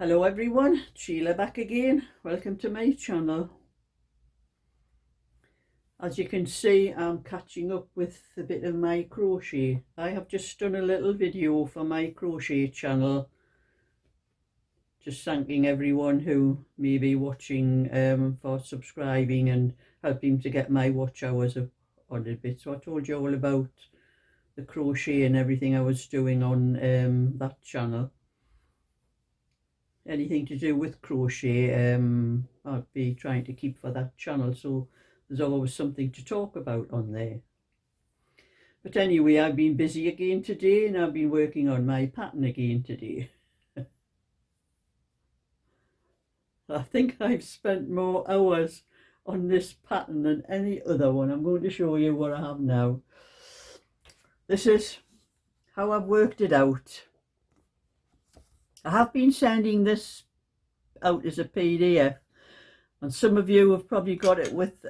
Hello everyone, Sheila back again. Welcome to my channel. As you can see, I'm catching up with a bit of my crochet. I have just done a little video for my crochet channel, just thanking everyone who may be watching for subscribing and helping to get my watch hours on a bit. So I told you all about the crochet and everything I was doing on that channel. Anything to do with crochet, I'll be trying to keep for that channel, so there's always something to talk about on there. But anyway, I've been busy again today, and I've been working on my pattern again today. I think I've spent more hours on this pattern than any other one. I'm going to show you what I have now. This is how I've worked it out. I have been sending this out as a PDF, and some of you have probably got it with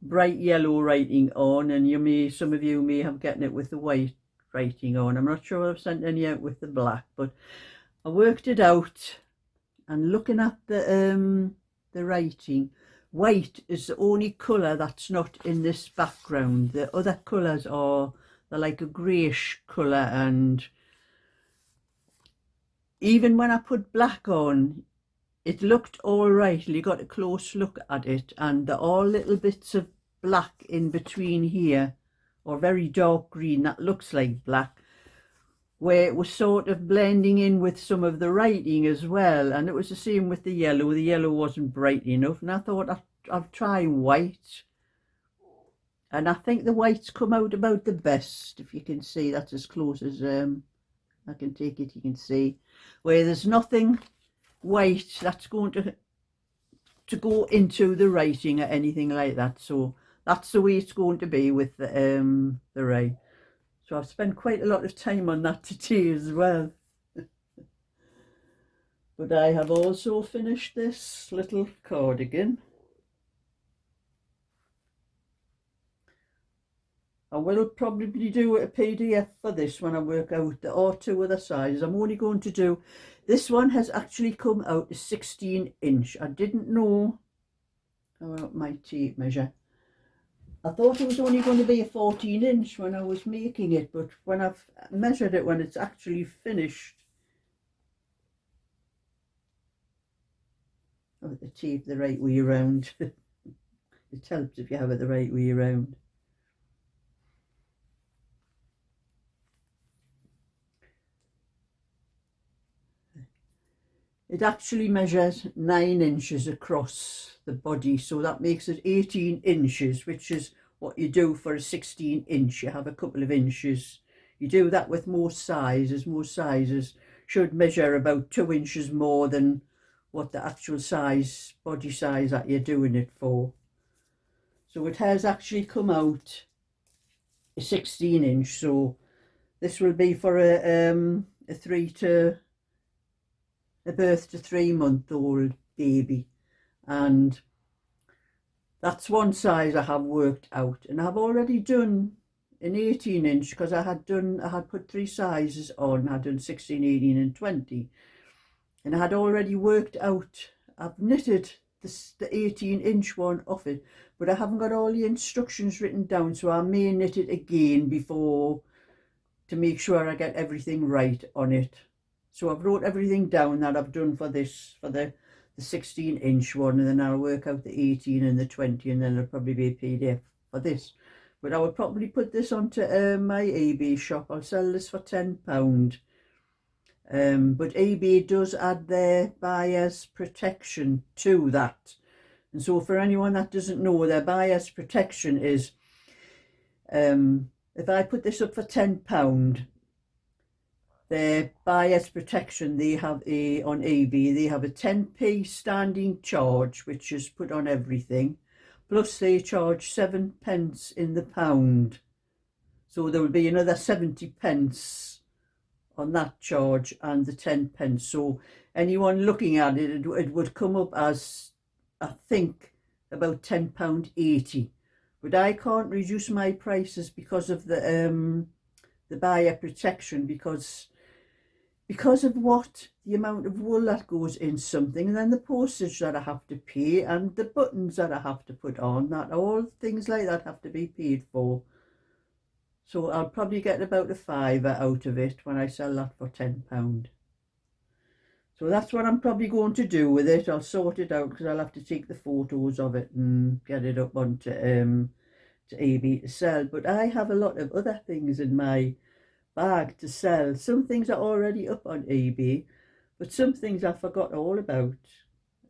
bright yellow writing on, and some of you may have gotten it with the white writing on. I'm not sure I've sent any out with the black, but I worked it out, and looking at the writing, white is the only colour that's not in this background. The other colours they're like a greyish colour, and even when I put black on, it looked all right. You got a close look at it, and there are little bits of black in between here, or very dark green that looks like black, where it was sort of blending in with some of the writing as well. And it was the same with the yellow. The yellow wasn't bright enough, and I thought I'll try white, and I think the white's come out about the best. If you can see, that's as close as I can take it. You can see where there's nothing white that's going to go into the writing or anything like that. So that's the way it's going to be with the ray. So I've spent quite a lot of time on that today as well. But I have also finished this little cardigan. I will probably do a PDF for this when I work out. There are two other sizes. I'm only going to do, this one has actually come out as 16-inch. I didn't know about my tape measure. I thought it was only going to be a 14-inch when I was making it, but when I've measured it, when it's actually finished, I've got the tape the right way around. It helps if you have it the right way around. It actually measures 9 inches across the body, so that makes it 18 inches, which is what you do for a 16-inch. You have a couple of inches. You do that with most sizes. Most sizes should measure about 2 inches more than what the actual size, body size that you're doing it for. So it has actually come out a 16-inch. So this will be for a birth to 3-month-old baby, and that's one size I have worked out. And I've already done an 18-inch because I had put 3 sizes on. I had done 16, 18 and 20, and I had already worked out. I've knitted the 18-inch one off it, but I haven't got all the instructions written down, so I may knit it again before, to make sure I get everything right on it. So I've wrote everything down that I've done for this, for the 16-inch one, and then I'll work out the 18 and the 20, and then it'll probably be a PDF for this. But I would probably put this onto my eBay shop. I'll sell this for £10. But eBay does add their buyer's protection to that. And so for anyone that doesn't know, their buyer's protection is, if I put this up for £10, their buyer's protection, they have on eBay, they have a 10p standing charge, which is put on everything, plus they charge 7 pence in the pound. So there will be another 70 pence on that charge and the 10 pence. So anyone looking at it, it would come up as, I think, about £10.80. But I can't reduce my prices because of the buyer protection, because because of the amount of wool that goes in something, and then the postage that I have to pay, and the buttons that I have to put on, that all things like that have to be paid for. So I'll probably get about a fiver out of it when I sell that for £10. So that's what I'm probably going to do with it. I'll sort it out because I'll have to take the photos of it and get it up onto to eBay to sell. But I have a lot of other things in my bag to sell. Some things are already up on eBay, but some things I forgot all about.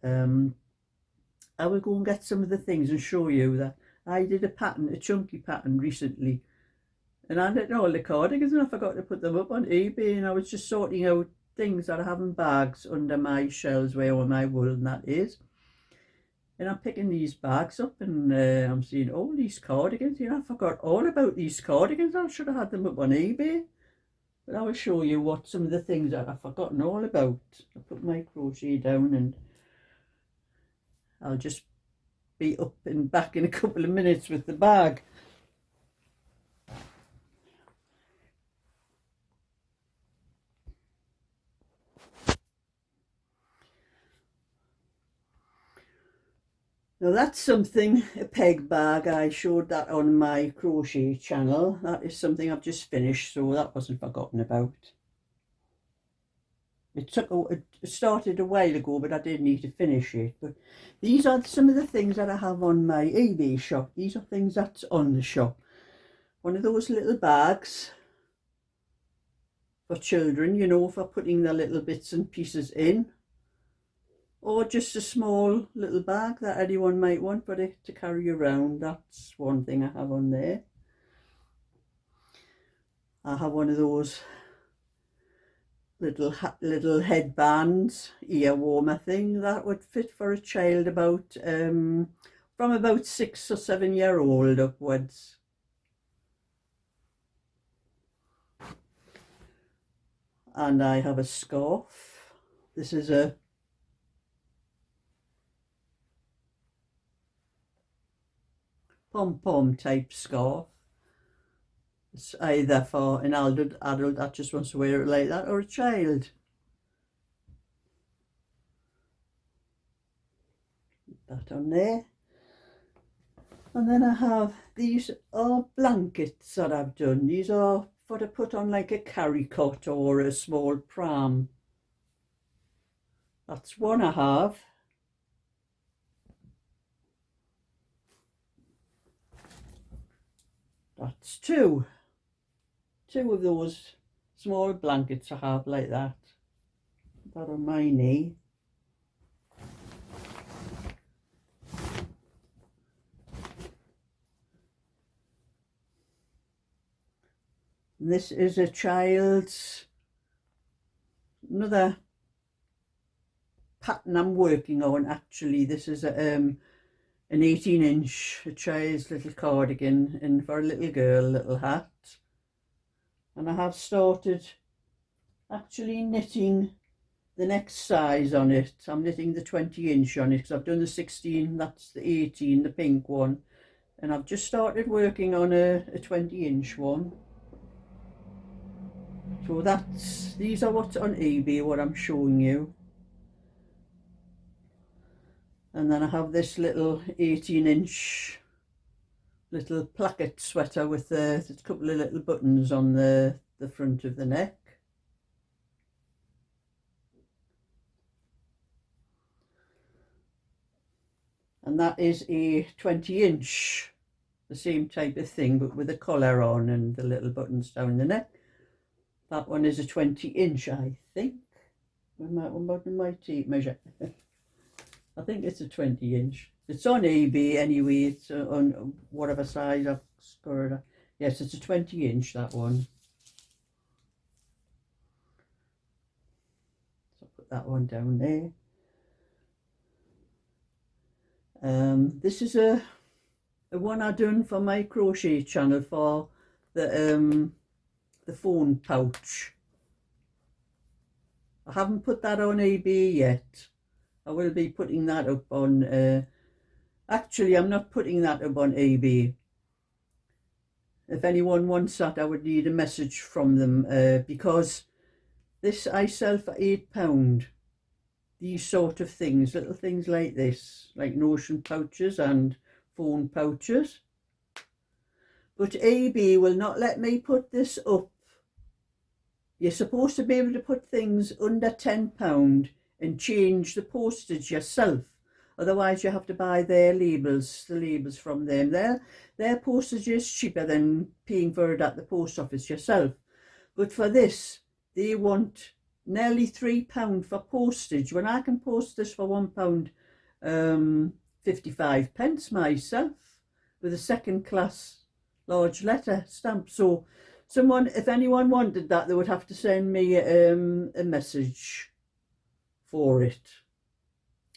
I will go and get some of the things and show you that I did a chunky pattern recently, and I did all the cardigans and I forgot to put them up on eBay, and I was just sorting out things that I have in bags under my shelves where all my wool and that is. And I'm picking these bags up and I'm seeing all these cardigans. I forgot all about these cardigans. I should have had them up on eBay. But I will show you what some of the things that I've forgotten all about. I'll put my crochet down and I'll just be up and back in a couple of minutes with the bag. Now that's something, a peg bag. I showed that on my crochet channel. That is something I've just finished, so that wasn't forgotten about. It started a while ago, but I did need to finish it. But these are some of the things that I have on my eBay shop. These are things that's on the shop. One of those little bags for children, you know, for putting their little bits and pieces in. Or just a small little bag that anyone might want for it to carry around. That's one thing I have on there. I have one of those little headbands, ear warmer thing that would fit for a child about from about 6 or 7 year old upwards. And I have a scarf. This is a pom-pom type scarf. It's either for an adult that just wants to wear it like that, or a child. Put that on there. And then I have, these are blankets that I've done. These are for to put on like a carry cot or a small pram. That's one I have. That's two of those small blankets I have like that. Put that on my knee. And this is a child's, another pattern I'm working on actually. This is an 18-inch, a child's little cardigan, and for a little girl, little hat. And I have started actually knitting the next size on it. I'm knitting the 20-inch on it because I've done the 16, that's the 18, the pink one. And I've just started working on a 20-inch one. So these are what's on eBay, what I'm showing you. And then I have this little 18-inch little placket sweater with a couple of little buttons on the front of the neck. And that is a 20-inch, the same type of thing, but with a collar on and the little buttons down the neck. That one is a 20-inch, I think. What did my tape measure? I think it's a 20-inch. It's on eBay anyway. It's on whatever size I've scored. Yes, it's a 20-inch, that one. So I'll put that one down there. This is a one I done for my crochet channel for the phone pouch. I haven't put that on eBay yet. I will be putting that up on, actually I'm not putting that up on eBay. If anyone wants that, I would need a message from them because This I sell for £8. These sort of things, little things like this, like notion pouches and phone pouches. But AB will not let me put this up. You're supposed to be able to put things under £10 and change the postage yourself. Otherwise you have to buy their labels, the labels from them. Their postage is cheaper than paying for it at the post office yourself. But for this, they want nearly £3 for postage, when I can post this for £1 55 pence myself with a second class large letter stamp. So someone, if anyone wanted that, they would have to send me a message for it.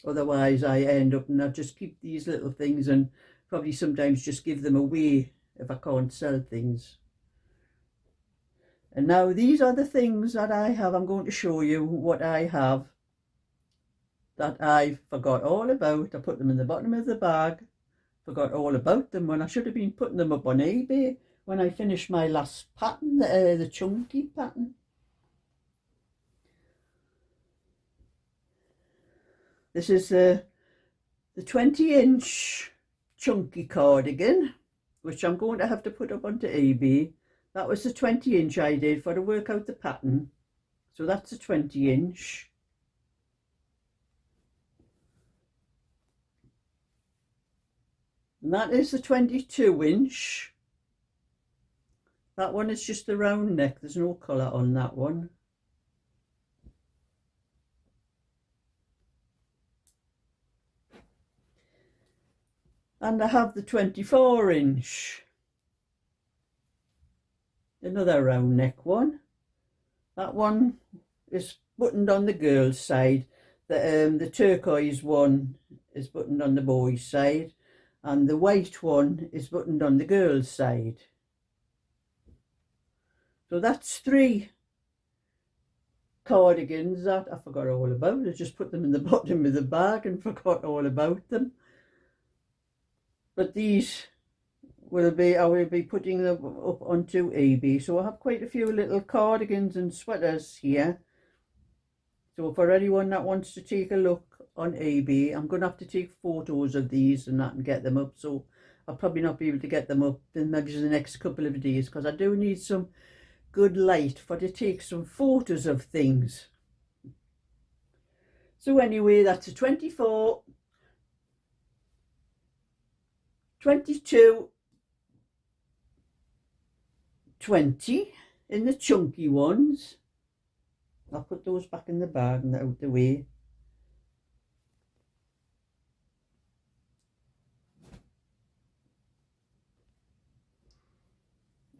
Otherwise I end up, and I just keep these little things and probably sometimes just give them away if I can't sell things. And now these are the things that I have. I'm going to show you what I have that I forgot all about. I put them in the bottom of the bag, forgot all about them when I should have been putting them up on eBay when I finished my last pattern, the chunky pattern. This is the 20-inch chunky cardigan, which I'm going to have to put up onto eBay. That was the 20-inch I did for to work out the pattern. So that's a 20-inch. And that is the 22-inch. That one is just the round neck. There's no colour on that one. And I have the 24-inch. Another round neck one. That one is buttoned on the girls' side. The turquoise one is buttoned on the boys' side, and the white one is buttoned on the girls' side. So that's 3 cardigans that I forgot all about. I just put them in the bottom of the bag and forgot all about them. But these I will be putting them up onto eBay. So I have quite a few little cardigans and sweaters here. So for anyone that wants to take a look on eBay, I'm going to have to take photos of these and that and get them up. So I'll probably not be able to get them up in maybe the next couple of days, because I do need some good light for to take some photos of things. So anyway, that's a 24, 22, 20 in the chunky ones. I'll put those back in the bag and out the way.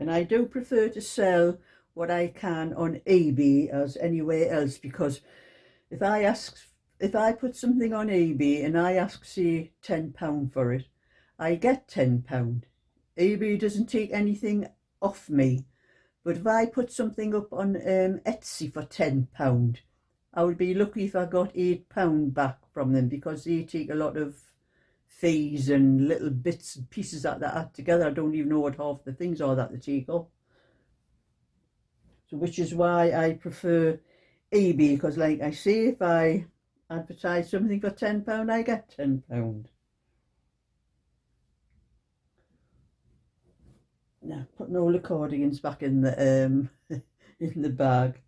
And I do prefer to sell what I can on eBay as anywhere else, because if I put something on eBay and I ask, say, £10 for it, I get £10. eBay doesn't take anything off me. But if I put something up on Etsy for £10, I would be lucky if I got £8 back from them, because they take a lot of fees and little bits and pieces that they add together. I don't even know what half the things are that they take up. So which is why I prefer eBay, because like I say, if I advertise something for £10, I get £10. Now, putting all the cardigans back in the in the bag.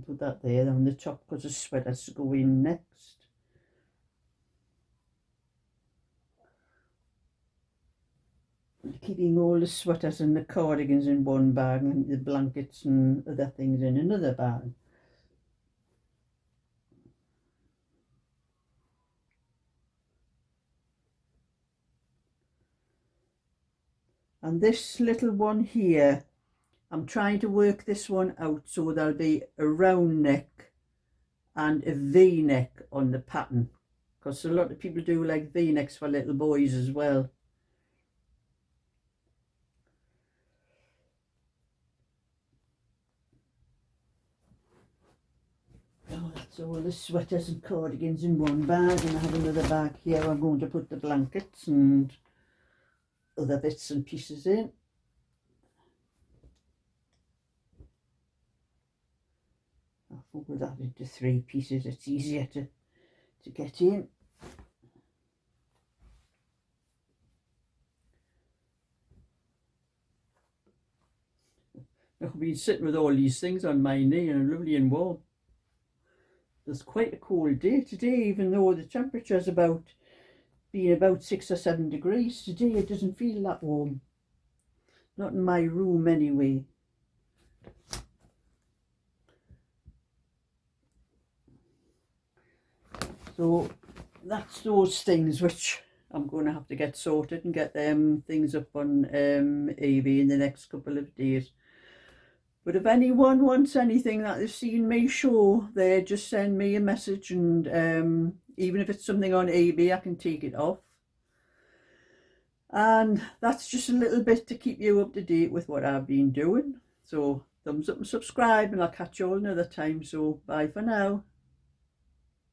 Put that there on the top, because the sweaters to go in next. Keeping all the sweaters and the cardigans in one bag, and the blankets and other things in another bag. And this little one here, I'm trying to work this one out so there'll be a round neck and a V-neck on the pattern, because a lot of people do like V-necks for little boys as well. Oh, that's all the sweaters and cardigans in one bag, and I have another bag here I'm going to put the blankets and other bits and pieces in. We'll put that into 3 pieces, it's easier to get in. I've been sitting with all these things on my knee and lovely and warm. It's quite a cold day today, even though the temperature's being about 6 or 7 degrees today. It doesn't feel that warm. Not in my room anyway. So that's those things which I'm going to have to get sorted and get them things up on eBay in the next couple of days. But if anyone wants anything that they've seen me show there, just send me a message, and even if it's something on eBay, I can take it off. And that's just a little bit to keep you up to date with what I've been doing. So thumbs up and subscribe, and I'll catch you all another time. So bye for now.